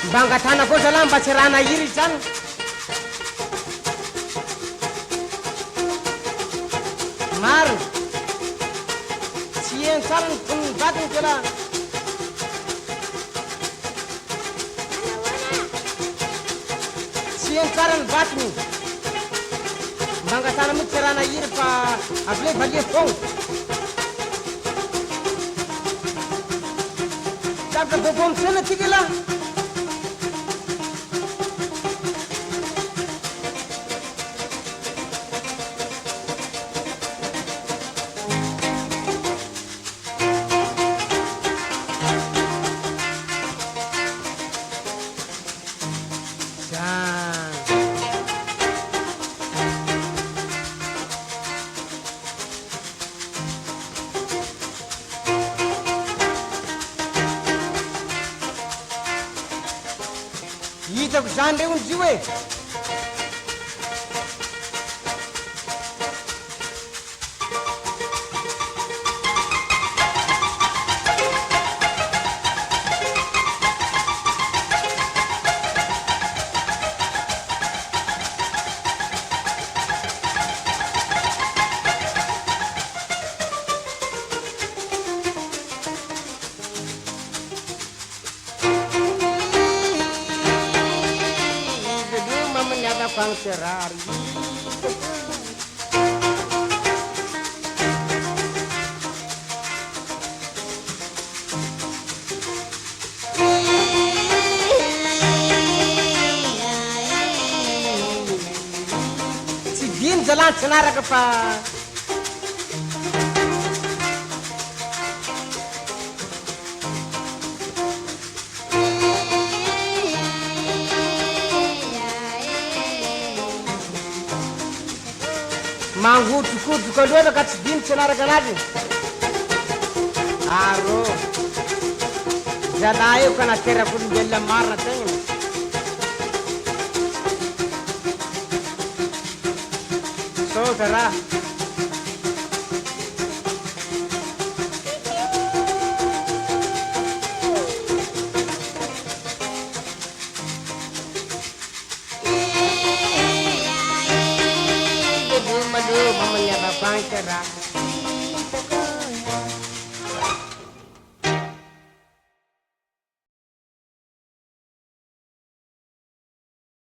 mba angatana koa zalahy mba tsy raha nahiry zany maro tsy eny tsara ny voniny vatiny zalahy tsy eny tsara ny vatiny mba angatana mihitsy tsy raha nahiry fa avy le valia foagna davitra bobo amitsena atika lah hitako zany reo ny zio e Ferrari tsy diny zalany tsy naraka fa mangotrokotroka loatra ka tsy diny tsy anaraka anazy arô zalahy eo ka naterako olombelona marina tegna sota raha mamanya babang cerah